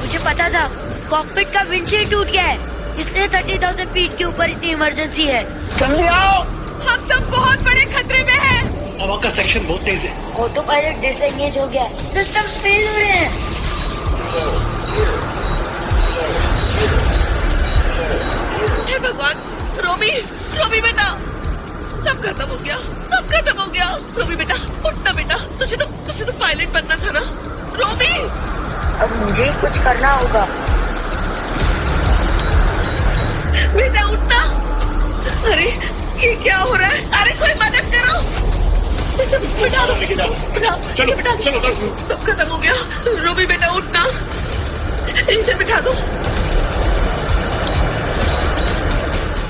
मुझे पता था कॉकपिट का विंडशील्ड टूट गया है, इसलिए 30,000 फीट के ऊपर इतनी इमरजेंसी है। जल्दी आओ, हम सब बहुत बड़े खतरे में हैं। हवा का सेक्शन बहुत तेज है। ऑटो पायलट डिसएंगेज हो गया है, सिस्टम फेल हो रहे हैं। हे भगवान, रोमी बेटा, सब खत्म हो गया। रोमी बेटा, उठना बेटा, तुझे तो पायलट बनना था ना। रोमी, अब मुझे ही कुछ करना होगा। बेटा उठना। अरे ये क्या हो रहा है? अरे कोई मदद करो। चलो बेटा, सब खत्म हो गया। रोमी बेटा उठना, इसे बिठा दो।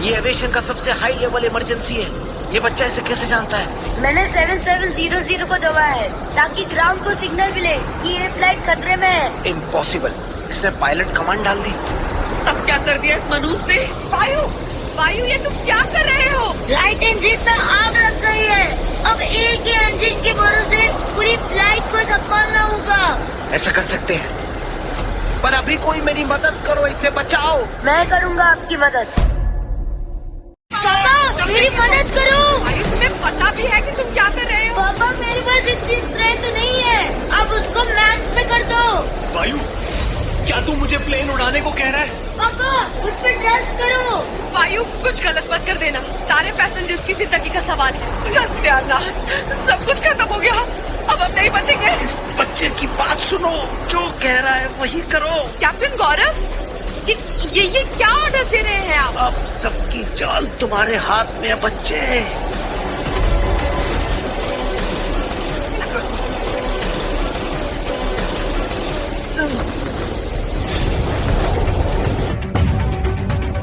ये एविएशन का सबसे हाई लेवल इमरजेंसी है। ये बच्चा इसे कैसे जानता है? मैंने 7700 को दबाया है ताकि ग्राउंड को सिग्नल मिले कि ये फ्लाइट खतरे में है। इम्पॉसिबल, इसने पायलट कमांड डाल दी। अब क्या कर दिया इस मनुष्य ने? वायु, ये तुम क्या कर रहे हो? फ्लाइट इंजन में आग लग गई है। अब एक ही इंजन के भरोसे पूरी फ्लाइट को संभालना होगा। ऐसा कर सकते हैं, पर अभी कोई मेरी मदद करो, इसे बचाओ। मैं करूँगा आपकी मदद। पापा मेरी मदद करो। वायु, तुम्हें पता भी है कि तुम क्या कर रहे हो? पापा मेरे पास इतनी स्ट्रेंथ नहीं है, आप उसको मैच में कर दो। वायु, क्या तू मुझे प्लेन उड़ाने को कह रहा है? पापा मुझ पर ट्रस्ट करो। वायु, कुछ गलत मत कर देना। सारे पैसेंजर्स की जिंदगी का सवाल है। सत्यानाश, सब कुछ खत्म हो गया। अब हम नहीं बचेंगे। इस बच्चे की बात सुनो, जो कह रहा है वही करो। कैप्टन गौरव, ये क्या ऑर्डर दे रहे हैं आप? अब सबकी जान तुम्हारे हाथ में है बच्चे।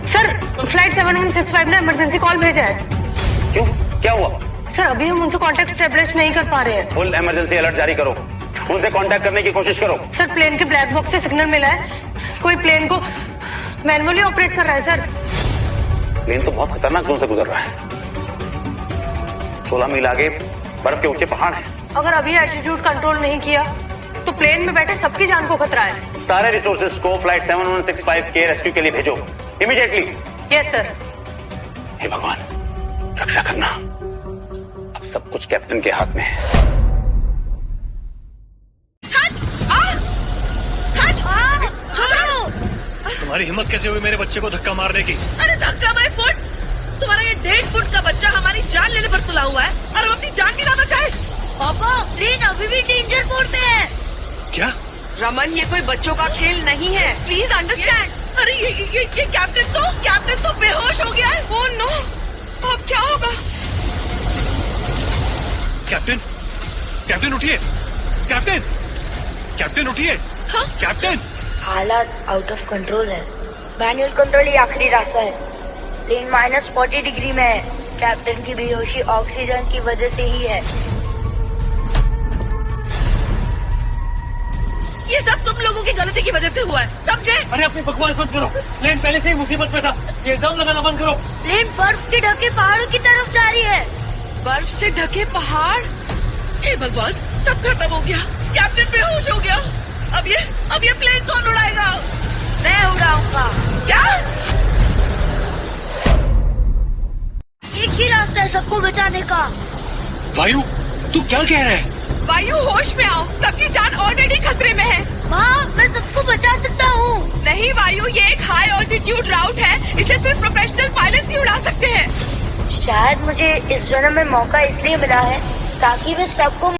सर, फ्लाइट 7165 ने इमरजेंसी कॉल भेजा है। क्यों, क्या हुआ? सर अभी हम उनसे कांटेक्ट स्टेब्लिश नहीं कर पा रहे हैं। फुल इमरजेंसी अलर्ट जारी करो, उनसे कांटेक्ट करने की कोशिश करो। सर प्लेन के ब्लैक बॉक्स से सिग्नल मिला है, कोई प्लेन को मैनुअली ऑपरेट कर रहा है। सर प्लेन तो बहुत खतरनाक जोन से गुजर रहा है। 16 मील आगे बर्फ के ऊंचे पहाड़ हैं। अगर अभी एल्टीट्यूड कंट्रोल नहीं किया तो प्लेन में बैठे सबकी जान को खतरा है। सारे रिसोर्सेज को फ्लाइट 7165 के रेस्क्यू के लिए भेजो इमीडिएटली। Yes sir. हे भगवान, रक्षा करना। अब सब कुछ कैप्टन के हाथ में है। तुम्हारी हिम्मत कैसे हुई मेरे बच्चे को धक्का मारने की? अरे धक्का मारे फुट! तुम्हारा ये 1.5 फुट का बच्चा हमारी जान लेने पर तुला हुआ है और हम अपनी जान भी ना बचाए। पापा प्लेन अभी भी डेंजर मोड में है। क्या? रमन, ये कोई बच्चों का खेल नहीं है, प्लीज अंडरस्टैंड। अरे ये कैप्टन तो बेहोश हो गया है। ओह नो, अब क्या होगा? कैप्टन उठिए। कैप्टन उठिए। हाँ? कैप्टन, हालात आउट ऑफ कंट्रोल है। मैनुअल कंट्रोल ही आखिरी रास्ता है। प्लेन -40 डिग्री में है। कैप्टन की बेहोशी ऑक्सीजन की वजह से ही है। ये सब तुम लोगों की गलती की वजह से हुआ है, समझे? अरे अपनी बकवास बंद करो। प्लेन पहले से ही मुसीबत में था, ये दम लगाना बंद करो। प्लेन बर्फ के ढके पहाड़ों की तरफ जा रही है। बर्फ से ढके पहाड़? हे भगवान, सब खत्म हो गया। कैप्टन बेहोश हो गया। अब ये प्लेन कौन उड़ाएगा? मैं उड़ाऊंगा। क्या? एक ही रास्ता है सबको बचाने का। वायु, तू क्या कह रहा है? वायु, होश में आओ, सबकी जान ऑलरेडी खतरे में है। माँ, मैं सबको बचा सकता हूँ। नहीं वायु, ये एक हाई ऑल्टीट्यूड राउट है, इसे सिर्फ प्रोफेशनल पायलट ही उड़ा सकते हैं। शायद मुझे इस जन्म में मौका इसलिए मिला है ताकि मैं सबको